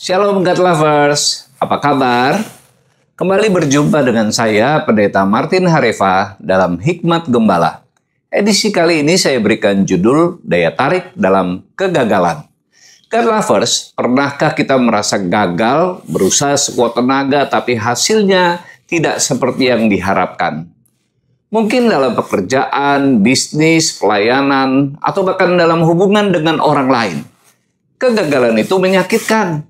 Shalom God Lovers, apa kabar? Kembali berjumpa dengan saya, Pendeta Martin Harefa, dalam Hikmat Gembala. Edisi kali ini saya berikan judul Daya Tarik dalam Kegagalan. God Lovers, pernahkah kita merasa gagal, berusaha sekuat tenaga, tapi hasilnya tidak seperti yang diharapkan? Mungkin dalam pekerjaan, bisnis, pelayanan, atau bahkan dalam hubungan dengan orang lain. Kegagalan itu menyakitkan.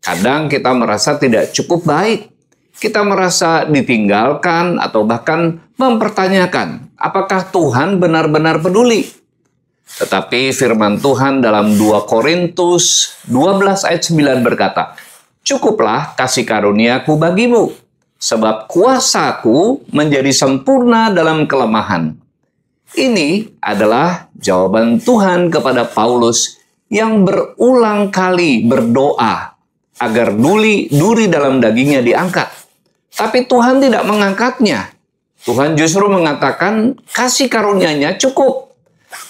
Kadang kita merasa tidak cukup baik. Kita merasa ditinggalkan atau bahkan mempertanyakan apakah Tuhan benar-benar peduli. Tetapi firman Tuhan dalam 2 Korintus 12 ayat 9 berkata, "Cukuplah kasih karuniaku bagimu, sebab kuasaku menjadi sempurna dalam kelemahan." Ini adalah jawaban Tuhan kepada Paulus yang berulang kali berdoa agar duri dalam dagingnya diangkat. Tapi Tuhan tidak mengangkatnya. Tuhan justru mengatakan kasih karunia-Nya cukup.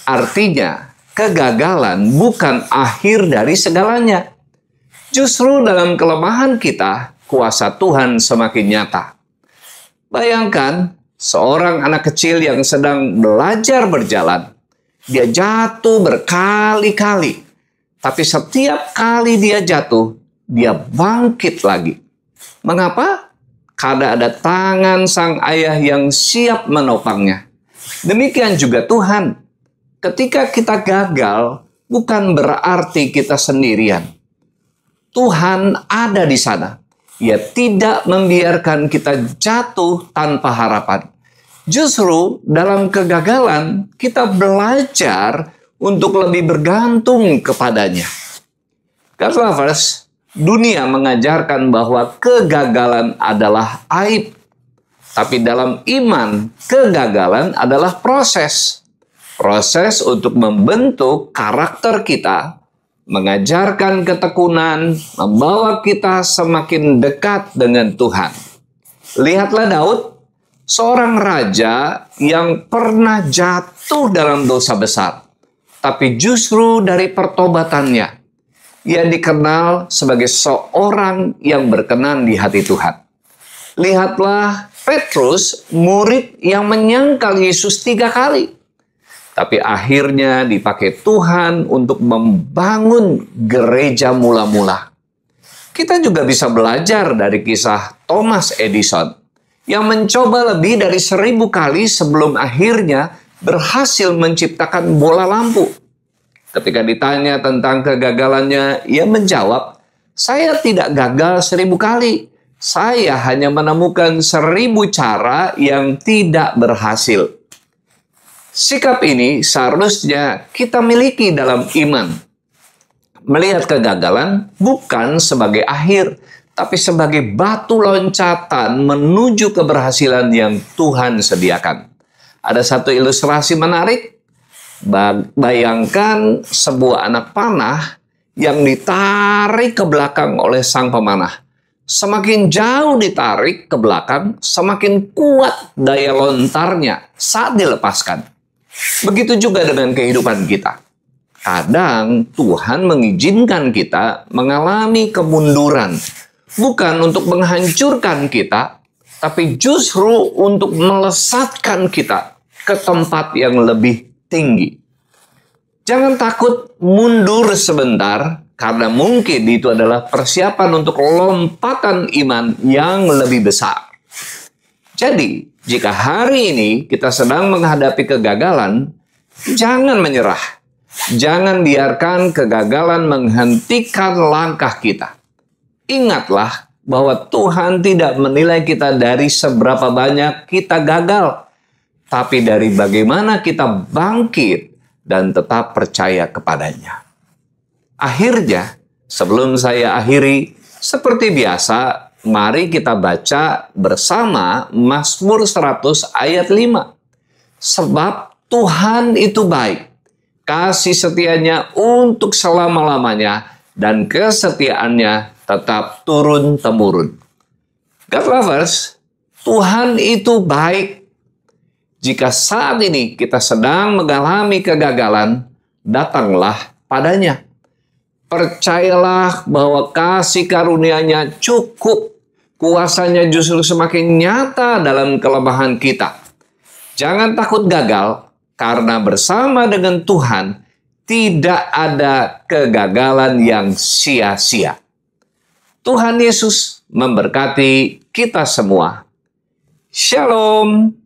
Artinya, kegagalan bukan akhir dari segalanya. Justru dalam kelemahan kita, kuasa Tuhan semakin nyata. Bayangkan, seorang anak kecil yang sedang belajar berjalan. Dia jatuh berkali-kali. Tapi setiap kali dia jatuh, dia bangkit lagi. Mengapa? Karena ada tangan sang ayah yang siap menopangnya. Demikian juga Tuhan. Ketika kita gagal, bukan berarti kita sendirian. Tuhan ada di sana. Ia tidak membiarkan kita jatuh tanpa harapan. Justru dalam kegagalan, kita belajar untuk lebih bergantung kepadanya. God Lovers, dunia mengajarkan bahwa kegagalan adalah aib. Tapi dalam iman, kegagalan adalah proses. Proses untuk membentuk karakter kita, mengajarkan ketekunan, membawa kita semakin dekat dengan Tuhan. Lihatlah Daud, seorang raja yang pernah jatuh dalam dosa besar. Tapi justru dari pertobatannya, ia dikenal sebagai seorang yang berkenan di hati Tuhan. Lihatlah Petrus, murid yang menyangkal Yesus 3 kali. Tapi akhirnya dipakai Tuhan untuk membangun gereja mula-mula. Kita juga bisa belajar dari kisah Thomas Edison yang mencoba lebih dari 1000 kali sebelum akhirnya berhasil menciptakan bola lampu. Ketika ditanya tentang kegagalannya, ia menjawab, "Saya tidak gagal 1000 kali. Saya hanya menemukan 1000 cara yang tidak berhasil." Sikap ini seharusnya kita miliki dalam iman. Melihat kegagalan bukan sebagai akhir, tapi sebagai batu loncatan menuju keberhasilan yang Tuhan sediakan. Ada satu ilustrasi menarik. Bayangkan sebuah anak panah yang ditarik ke belakang oleh sang pemanah. Semakin jauh ditarik ke belakang, semakin kuat daya lontarnya saat dilepaskan. Begitu juga dengan kehidupan kita. Kadang Tuhan mengizinkan kita mengalami kemunduran. Bukan untuk menghancurkan kita, tapi justru untuk melesatkan kita ke tempat yang lebih tinggi. Jangan takut mundur sebentar, karena mungkin itu adalah persiapan untuk lompatan iman yang lebih besar. Jadi, jika hari ini kita sedang menghadapi kegagalan, jangan menyerah. Jangan biarkan kegagalan menghentikan langkah kita. Ingatlah bahwa Tuhan tidak menilai kita dari seberapa banyak kita gagal, tapi dari bagaimana kita bangkit dan tetap percaya kepadanya. Akhirnya, sebelum saya akhiri, seperti biasa, mari kita baca bersama Mazmur 100 ayat 5. Sebab Tuhan itu baik, kasih setianya untuk selama-lamanya, dan kesetiaannya tetap turun-temurun. God Lovers, Tuhan itu baik. Jika saat ini kita sedang mengalami kegagalan, datanglah padanya. Percayalah bahwa kasih karunia-Nya cukup. Kuasanya justru semakin nyata dalam kelemahan kita. Jangan takut gagal, karena bersama dengan Tuhan tidak ada kegagalan yang sia-sia. Tuhan Yesus memberkati kita semua. Shalom.